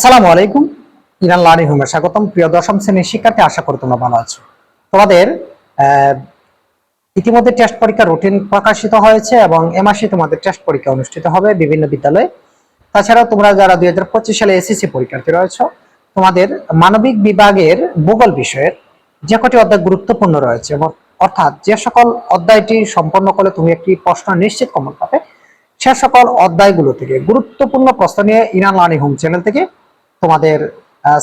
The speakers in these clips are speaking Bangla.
আসসালামু আলাইকুম। ইরান লার্নিং হোমে স্বাগতম। প্রিয় দশম শ্রেণীর শিক্ষার্থী, আশা করি তোমরা ভালো আছো। তোমাদের ইতিমধ্যে টেস্ট পরীক্ষা রুটিন প্রকাশিত হয়েছে এবং এ মাসে তোমাদের টেস্ট পরীক্ষা অনুষ্ঠিত হবে বিভিন্ন বিদ্যালয়ে। তাছাড়াও তোমরা যারা 2025 সালে এসএসসি পরীক্ষার্থী রয়েছে, তোমাদের মানবিক বিভাগের ভূগোল বিষয়ের যে কটি অধ্যায় গুরুত্বপূর্ণ রয়েছে এবং অর্থাৎ যে সকল অধ্যায়টি সম্পন্ন করলে তুমি একটি প্রশ্ন নিশ্চিত কমন পাবে, সে সকল অধ্যায়গুলো থেকে গুরুত্বপূর্ণ প্রশ্ন নিয়ে ইরান লার্নিং হোম চ্যানেল থেকে তোমাদের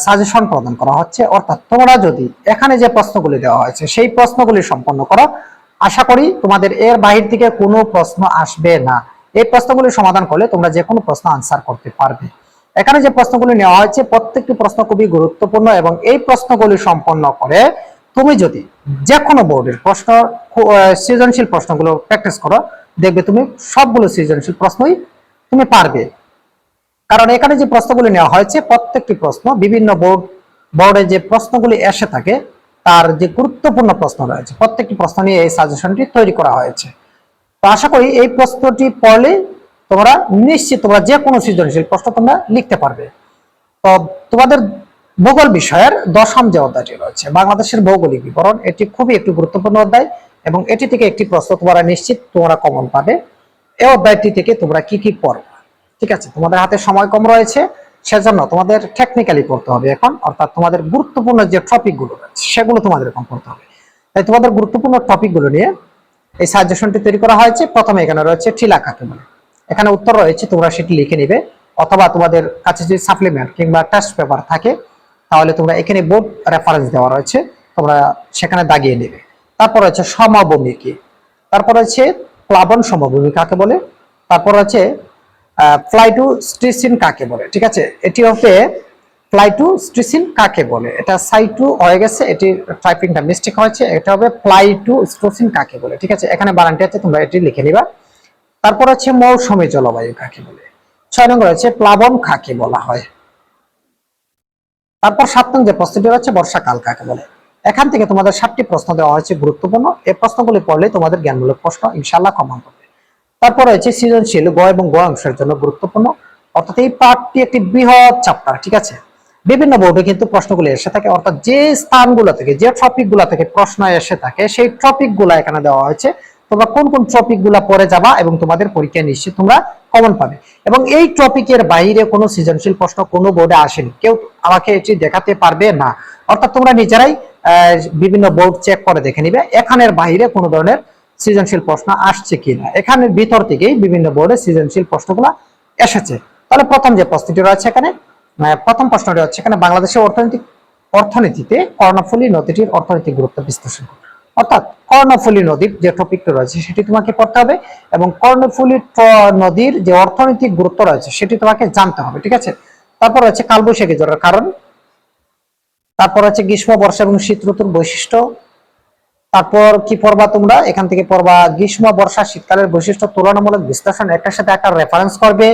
সাজেশন প্রদান করা হচ্ছে। অর্থাৎ তোমরা যদি এখানে যে প্রশ্নগুলি দেওয়া হয়েছে সেই প্রশ্নগুলি সম্পন্ন করো, আশা করি তোমাদের এর বাহির থেকে কোনো প্রশ্ন আসবে না। এই প্রশ্নগুলি সমাধান করলে তোমরা যে কোনো প্রশ্ন আনসার করতে পারবে। এখানে যে প্রশ্নগুলি নেওয়া হয়েছে প্রত্যেকটি প্রশ্ন খুবই গুরুত্বপূর্ণ এবং এই প্রশ্নগুলি সম্পন্ন করে তুমি যদি যে কোনো বোর্ডের প্রশ্ন সৃজনশীল প্রশ্নগুলো প্র্যাকটিস করো, দেখবে তুমি সবগুলো সৃজনশীল প্রশ্নই তুমি পারবে। কারণ এখানে যে প্রশ্নগুলি নেওয়া হয়েছে প্রত্যেকটি প্রশ্ন বিভিন্ন বোর্ডে যে প্রশ্নগুলি এসে থাকে তার যে গুরুত্বপূর্ণ প্রশ্ন রয়েছে, প্রত্যেকটি প্রশ্ন নিয়ে এই সাজেশনটি তৈরি করা হয়েছে। তো আশা করি এই প্রশ্নটি পড়লে তোমরা নিশ্চিত তোমরা যে কোনো সৃজনশীল প্রশ্ন তোমরা লিখতে পারবে। তো তোমাদের ভূগোল বিষয়ের দশম যে অধ্যায়টি রয়েছে বাংলাদেশের ভৌগোলিক বিবরণ, এটি খুবই একটি গুরুত্বপূর্ণ অধ্যায় এবং এটি থেকে একটি প্রশ্ন তোমরা নিশ্চিত তোমরা কমন পাবে। এই অধ্যায়টি থেকে তোমরা কি কি পড়বে, ঠিক আছে? তোমাদের হাতে সময় কম রয়েছে, সেজন্য তোমাদের টেকনিক্যালি পড়তে হবে এখন। অর্থাৎ তোমাদের গুরুত্বপূর্ণ যে টপিকগুলো রয়েছে সেগুলো তোমাদের এখন পড়তে হবে। তাই তোমাদের গুরুত্বপূর্ণ টপিকগুলো নিয়ে এই সাজেশনটি তৈরি করা হয়েছে। প্রথমে এখানে রয়েছে টিলা কাকে বলে, এখানে উত্তর রয়েছে, তোমরা সেটি লিখে নিবে, অথবা তোমাদের কাছে যদি সাপ্লিমেন্ট কিংবা টেস্ট পেপার থাকে তাহলে তোমরা এখানে বোর্ড রেফারেন্স দেওয়া রয়েছে, তোমরা সেখানে দাগিয়ে নেবে। তারপর হচ্ছে সমভূমি কি, তারপর হচ্ছে প্লাবন সমভূমি কাকে বলে, তারপর হচ্ছে প্লাইটোস্ট্রিসিন কাকে বলে, ঠিক আছে? এটি হচ্ছে প্লাইটোস্ট্রিসিন কাকে বলে, এটা সাইটু হয়ে গেছে, এটি টাইপিংটা মিস্টেক হয়েছে, এটা হবে প্লাইটোস্ট্রিসিন কাকে বলে, ঠিক আছে? এখানে বানানটি আছে, তোমরা এটি লিখে নিবা। তারপর হচ্ছে মৌসুমী জলবায়ু কাকে বলে, 6 নম্বর হচ্ছে প্লাবন কাকে বলা হয়। তারপর 7 নং যে প্রশ্নটি হচ্ছে বর্ষাকাল কাকে বলে। এখান থেকে তোমাদের 7টি প্রশ্ন দেওয়া হয়েছে গুরুত্বপূর্ণ। এই প্রশ্নগুলি পড়লে তোমাদের জ্ঞানমূলক প্রশ্ন ইনশাআল্লাহ কমন হবে। তারপর হচ্ছে সৃজনশীল গ এবং গ অংশের জন্য গুরুত্বপূর্ণ। অর্থাৎ এই পার্টটি একটি বৃহৎ চ্যাপ্টার, ঠিক আছে? বিভিন্ন বোর্ডে কিন্তু প্রশ্নগুলি এসে থাকে, অর্থাৎ যে স্থানগুলো থেকে যে টপিকগুলো থেকে প্রশ্ন এসে থাকে সেই টপিকগুলো এখানে দেওয়া হয়েছে। তোমরা কোন কোন টপিকগুলো পড়ে যাবা এবং তোমাদের পরীক্ষায় নিশ্চিত তোমরা কমন পাবে। এবং এই টপিকের বাইরে কোনো সৃজনশীল প্রশ্ন কোনো বোর্ডে আসেনি, কেউ আমাকে এটি দেখাতে পারবে না। অর্থাৎ তোমরা নিজেরাই বিভিন্ন বোর্ড চেক করে দেখে নিবে এখানের বাইরে কোনো ধরনের সৃজনশীল প্রশ্ন আসছে কিনা। এখানের ভিতর থেকেই বিভিন্ন বোর্ডে সৃজনশীল প্রশ্নগুলো এসেছে। তাহলে প্রথম যে প্রশ্নটি রয়েছে এখানে, প্রথম প্রশ্নটি হচ্ছে এখানে বাংলাদেশের অর্থনীতিতে কর্ণফুলী নদীটির অর্থনৈতিক গুরুত্ব বিশ্লেষণ। অর্থাৎ কর্ণফুলী নদীর যে টপিকটা রয়েছে সেটি তোমাকে পড়তে হবে এবং কর্ণফুলী নদীর যে অর্থনৈতিক গুরুত্ব রয়েছে সেটি তোমাকে জানতে হবে, ঠিক আছে? তারপর হচ্ছে কালবৈশাখী ঝড়ের কারণ, তারপর হচ্ছে গ্রীষ্ম, বর্ষা এবং শীত ঋতুর বৈশিষ্ট্য। তারপর কি পড়বা তোমরা, এখান থেকে পড়বা গ্রীষ্ম, বর্ষা, শীতকালের বৈশিষ্ট্য তুলনামূলক বিশ্লেষণ, একটার সাথে একটা রেফারেন্স করবে।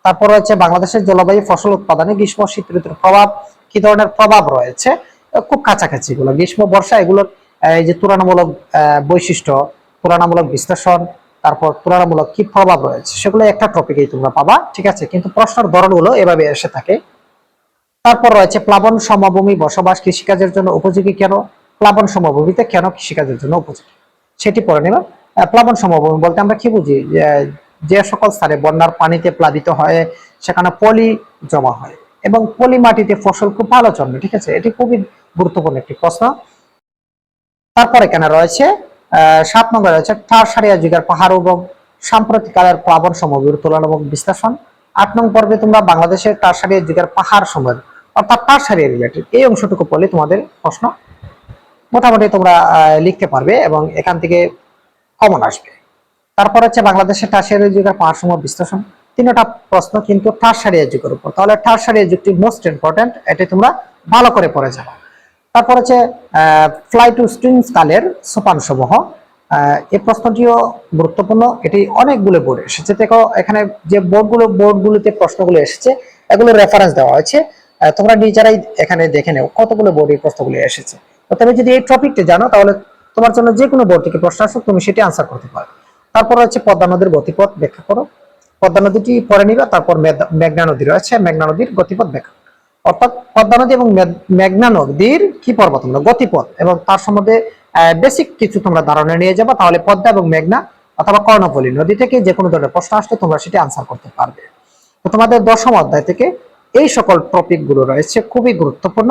তারপর হচ্ছে বাংলাদেশের জলবায়ু ফসল উৎপাদনে গ্রীষ্ম শীত ঋতুর প্রভাব, কি ধরনের প্রভাব রয়েছে, খুব কাছাকাছি এগুলো গ্রীষ্ম বর্ষা, এগুলোর এই যে তুলনামূলক বৈশিষ্ট্য, তুলনামূলক বিশ্লেষণ, তারপর তুলনামূলক কি প্রভাব রয়েছে সেগুলো একটা টপিকেই তোমরা পাবা, ঠিক আছে? কিন্তু প্রশ্নের ধরনগুলো এভাবে এসে থাকে। তারপর রয়েছে প্লাবন সমভূমি বসবাস কৃষিকাজের জন্য উপযোগী কেন, প্লাবন সমভূমিতে কেন কৃষিকাজের জন্য উপযোগী সেটি পড়ে নেবা। প্লাবন সমভূমি বলতে আমরা কি বুঝি, যে সকল স্থানে বন্যার পানিতে প্লাবিত হয় সেখানে পলি জমা হয় এবং পলি মাটিতে ফসল খুব ভালো জন্মে, ঠিক আছে? এটি খুবই গুরুত্বপূর্ণ একটি প্রশ্ন। তারপর এখানে রয়েছে 7 নম্বরে রয়েছে টারসারিয়া যুগের পাহাড় এবং সাম্প্রতিককালের প্লাবন সমভূমির তুলনামূলক বিশ্লেষণ। 8 নং পর্বে তোমরা বাংলাদেশের টারসারিয়া যুগের পাহাড় সময় অর্থাৎ টারসারিয়া রিলেটেড এই অংশটুকু পড়লে তোমাদের প্রশ্ন মোটামুটি তোমরা লিখতে পারবে এবং এখান থেকে কমন আসবে। তারপর হচ্ছে বাংলাদেশের টারসারিয়া যুগের পাহাড় সময় বিশ্লেষণ, 3টা প্রশ্ন কিন্তু টারসারিয়া যুগের উপর, তাহলে টারসারিয়া যুগটি মোস্ট ইম্পর্টেন্ট, এটি তোমরা ভালো করে পড়ে যাবে। তারপর হচ্ছে প্লাইটোস্টিন কালের সোপান সমূহ, এই প্রশ্নটিও গুরুত্বপূর্ণ, এটি অনেকগুলো বোর্ডে এসেছে। দেখো এখানে যে বোর্ডগুলোতে প্রশ্নগুলো এসেছে এগুলো রেফারেন্স দেওয়া হয়েছে, তোমরা নিজেরাই এখানে দেখে নেও কতগুলো বোর্ডে প্রশ্নগুলো এসেছে। তবে যদি এই টপিকটি জানো তাহলে তোমার জন্য যে কোনো বোর্ড থেকে প্রশ্ন আসুক তুমি সেটি আনসার করতে পারো। তারপর হচ্ছে পদ্মা নদীর গতিপথ ব্যাখ্যা করো, পদ্মা নদীটি পরে নিবা। তারপর মেঘনা নদী রয়েছে, মেঘনা নদীর গতিপথ ব্যাখ্যা। অর্থাৎ পদ্মা নদী এবং মেঘনা নদীর কি পর্ব তোমরা গতিপথ এবং তার সম্বন্ধে বেসিক কিছু তোমরা ধারণা নিয়ে যাবে, তাহলে পদ্মা এবং মেঘনা অথবা কর্ণফুলী নদী থেকে যে কোনো ধরনের প্রশ্ন আসলে তোমরা সেটা আনসার করতে পারবে। তো তোমাদের দশম অধ্যায় থেকে এই সকল টপিক গুলো রয়েছে, খুবই গুরুত্বপূর্ণ।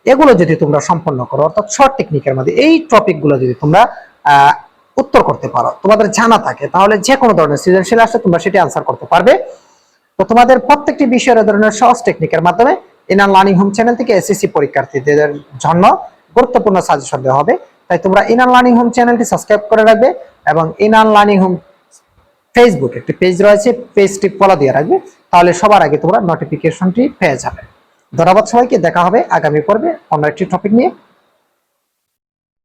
এগুলো যদি তোমরা সম্পন্ন করো, অর্থাৎ শর্ট টেকনিকের মধ্যে এই টপিক গুলো যদি তোমরা উত্তর করতে পারো, তোমাদের জানা থাকে, তাহলে যে কোনো ধরনের সৃজনশীল আসলে তোমরা সেটি আনসার করতে পারবে। তো তোমাদের প্রত্যেকটি বিষয়ের ধরনের সহজ টেকনিকের মাধ্যমে ইনার লার্নিং হোম চ্যানেল থেকে এসএসসি পরীক্ষার্থীদের জন্য গুরুত্বপূর্ণ সাজেশন দেওয়া হবে। তাই তোমরা ইনার লার্নিং হোম চ্যানেলটি সাবস্ক্রাইব করে রাখবে এবং ইনার লার্নিং হোম ফেসবুক একটি পেজ রয়েছে, পেজটি ফলো দিয়ে রাখবে, তাহলে সবার আগে তোমরা নোটিফিকেশনটি পেয়ে যাবে। ধন্যবাদ সবাইকে, দেখা হবে আগামী পর্বে অন্য একটি টপিক নিয়ে।